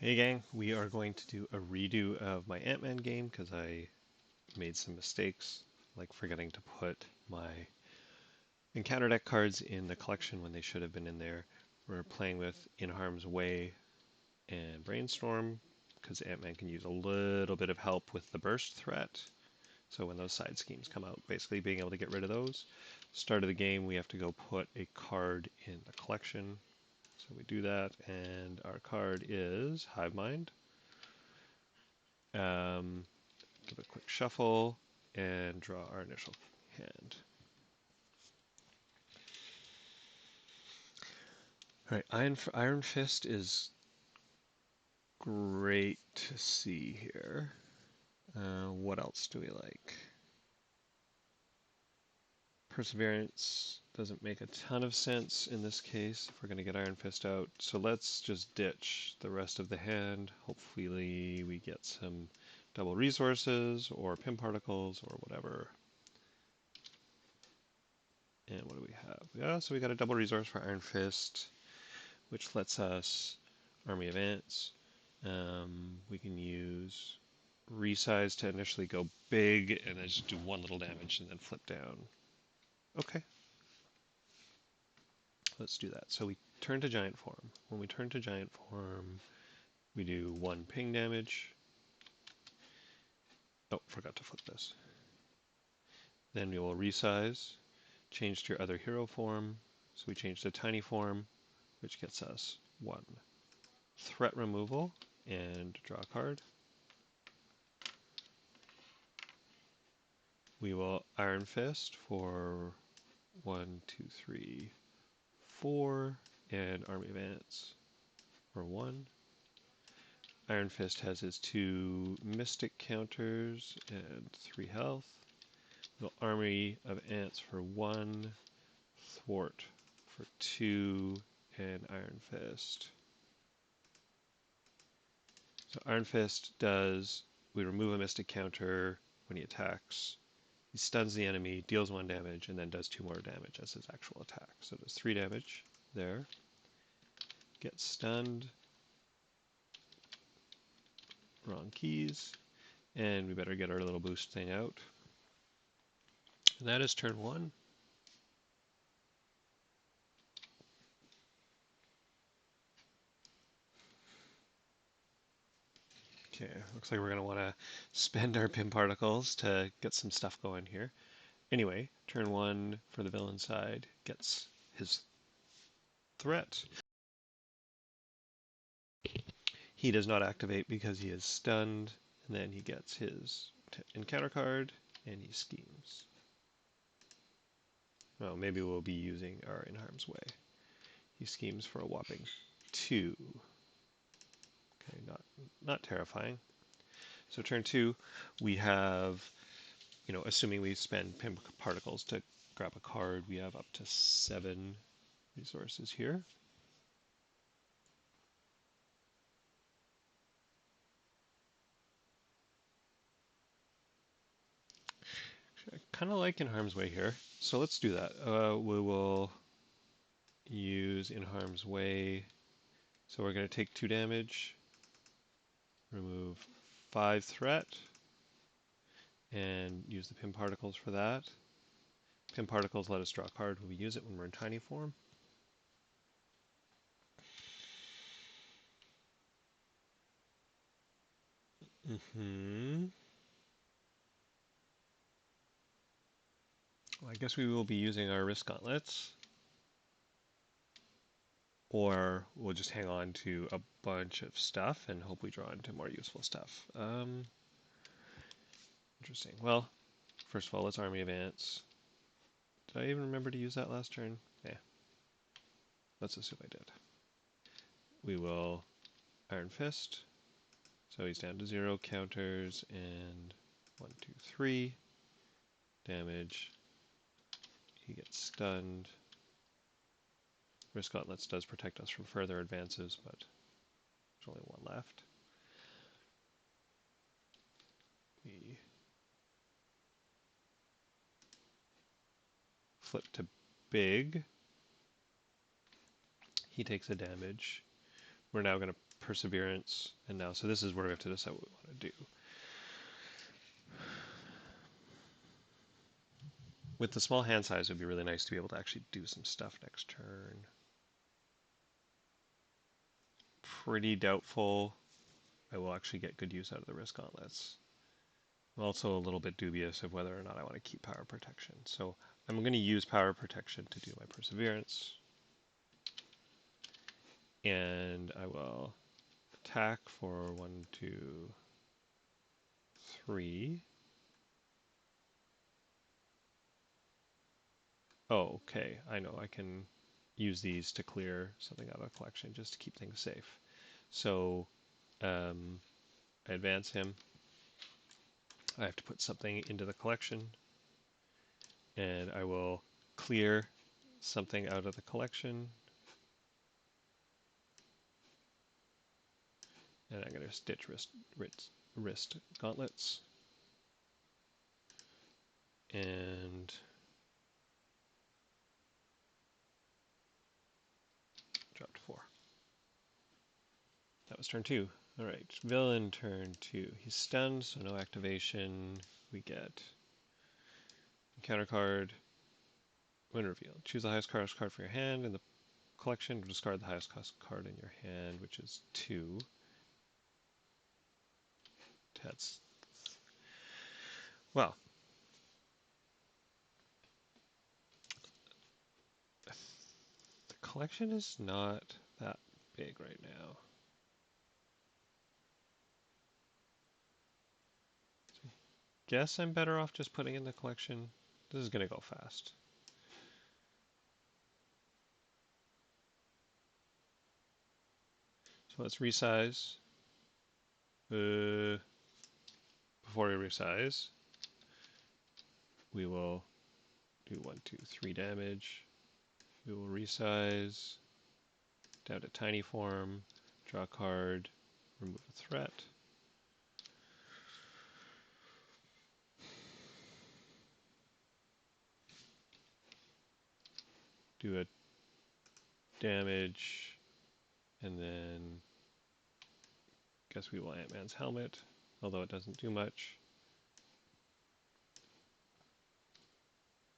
Hey gang, we are going to do a redo of my Ant-Man game because I made some mistakes, like forgetting to put my encounter deck cards in the collection when they should have been in there. We're playing with In Harm's Way and Brainstorm because Ant-Man can use a little bit of help with the burst threat. So when those side schemes come out, basically being able to get rid of those. Start of the game, we have to go put a card in the collection. So we do that, and our card is Hive Mind. Give a quick shuffle and draw our initial hand. All right, Iron Fist is great to see here. What else do we like? Perseverance doesn't make a ton of sense in this case if we're going to get Iron Fist out. So let's just ditch the rest of the hand. Hopefully we get some double resources or pin particles or whatever. And what do we have? Yeah, so we got a double resource for Iron Fist, which lets us Army of Ants. We can use resize to initially go big and then just do one little damage and then flip down. Okay, let's do that. So we turn to giant form. When we turn to giant form, we do one ping damage. Oh, forgot to flip this. Then we will resize, change to your other hero form. So we change to tiny form, which gets us one threat removal and draw a card. We will Iron Fist for 1, 2, 3, 4, and Army of Ants for 1. Iron Fist has his 2 Mystic counters and 3 health. We'll Army of Ants for 1, Thwart for 2, and Iron Fist. So Iron Fist does, we remove a Mystic counter when he attacks. He stuns the enemy, deals 1 damage, and then does 2 more damage as his actual attack. So it does 3 damage there. Gets stunned. Wrong keys. And we better get our little boost thing out. And that is turn 1. Okay, looks like we're going to want to spend our pin particles to get some stuff going here. Anyway, turn 1 for the villain side gets his threat. He does not activate because he is stunned, and then he gets his encounter card, and he schemes. Well, maybe we'll be using our In Harm's Way. He schemes for a whopping 2. Okay, not terrifying. So turn 2, we have, assuming we spend pin particles to grab a card, we have up to 7 resources here. I kind of like In Harm's Way here, so let's do that. We will use In Harm's Way. So we're going to take 2 damage, remove 5 threat, and use the pin particles for that. Pin particles let us draw a card when we use it when we're in tiny form. Well, I guess we will be using our Risk Gauntlets. Or we'll just hang on to a bunch of stuff and hope we draw into more useful stuff. Interesting. Well, first of all, let's Army of Ants. Did I even remember to use that last turn? Yeah. Let's assume I did. We will Iron Fist. So he's down to 0 counters and 1, 2, 3 damage. He gets stunned. Risk Gauntlets does protect us from further advances, but there's only 1 left. We flip to big. He takes a damage. We're now going to perseverance, and now, so this is where we have to decide what we want to do. With the small hand size, it would be really nice to be able to actually do some stuff next turn. Pretty doubtful I will actually get good use out of the wrist gauntlets. I'm also a little bit dubious of whether or not I want to keep power protection. So I'm going to use power protection to do my perseverance. And I will attack for 1, 2, 3. Oh, okay. I know I can use these to clear something out of the collection just to keep things safe. So I advance him. I have to put something into the collection, and I will clear something out of the collection. And I'm going to stitch wrist gauntlets. And dropped 4. That was turn 2. All right, villain turn 2. He's stunned, so no activation. We get encounter card. When revealed, choose the highest cost card from your hand in the collection. Discard the highest cost card in your hand, which is 2. That's well. The collection is not that big right now. Guess I'm better off just putting in the collection. This is going to go fast. So let's resize. Before we resize, we will do 1, 2, 3 damage. We will resize down to tiny form, draw a card, remove a threat. Do a damage, and then guess we will Ant-Man's helmet, although it doesn't do much.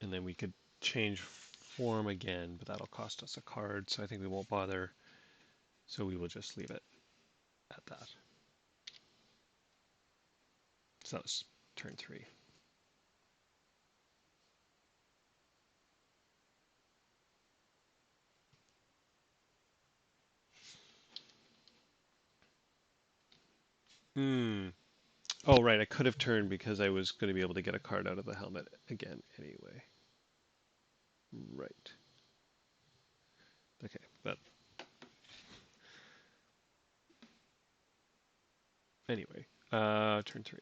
And then we could change form again, but that'll cost us a card, so I think we won't bother. So we will just leave it at that. So that was turn 3. Oh, right, I could have turned because I was going to be able to get a card out of the helmet again anyway. Right. Okay, but anyway, turn 3.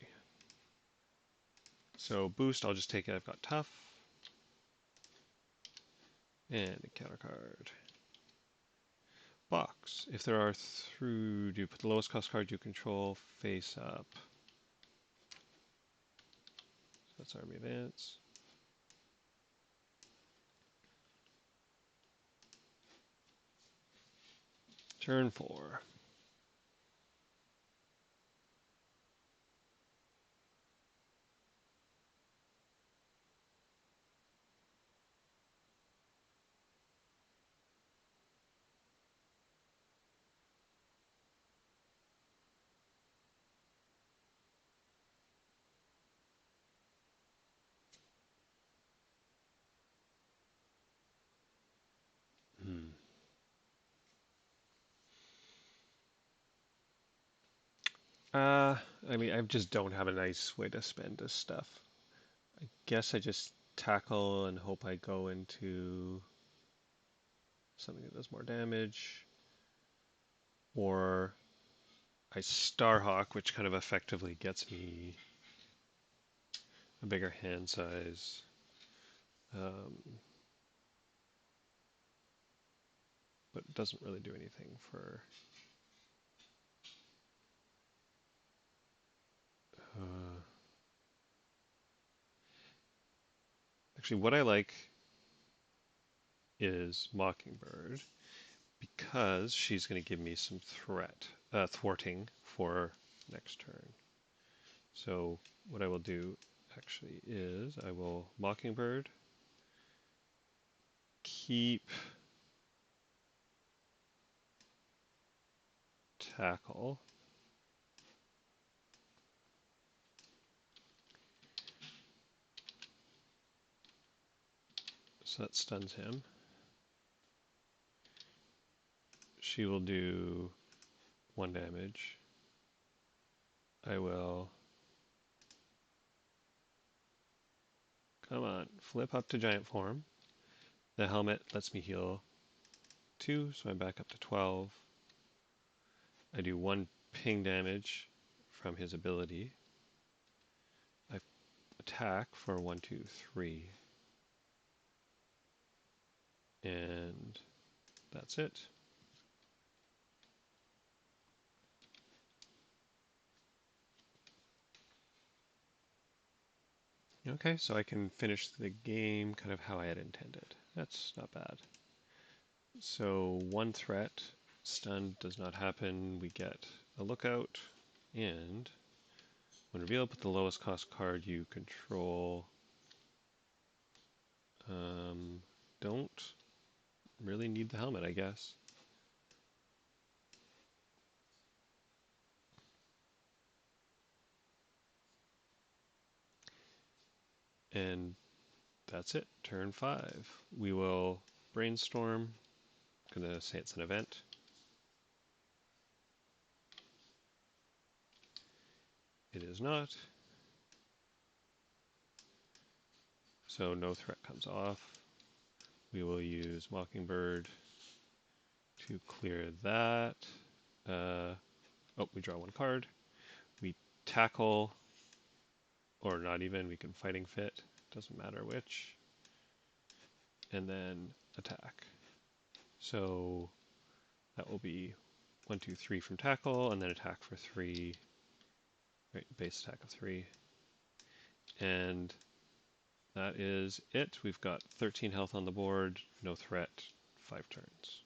So boost, I'll just take it. I've got tough. And a counter card. Box. If there are through, do you put the lowest cost card you control face up? So that's Army Advance. Turn 4. I mean, I just don't have a nice way to spend this stuff. I guess I just tackle and hope I go into something that does more damage. Or I Starhawk, which kind of effectively gets me a bigger hand size. But it doesn't really do anything for... Actually, what I like is Mockingbird because she's going to give me some threat. thwarting for next turn. So what I will do actually is I will Mockingbird, keep tackle, so that stuns him. She will do 1 damage. I will, come on, flip up to giant form. The helmet lets me heal 2, so I'm back up to 12. I do 1 ping damage from his ability. I attack for 1, 2, 3. And that's it. Okay, so I can finish the game kind of how I had intended. That's not bad. So 1 threat, stun does not happen. We get a lookout, and when revealed, put the lowest cost card you control. Don't really need the helmet, I guess. And that's it, turn 5. We will brainstorm. I'm going to say it's an event. It is not. So no threat comes off. We will use Mockingbird to clear that. Oh, we draw 1 card. We tackle, or not even, we can fighting fit, doesn't matter which. And then attack. So that will be 1, 2, 3 from tackle, and then attack for 3. Right, base attack of 3. And that is it. We've got 13 health on the board, no threat, 5 turns.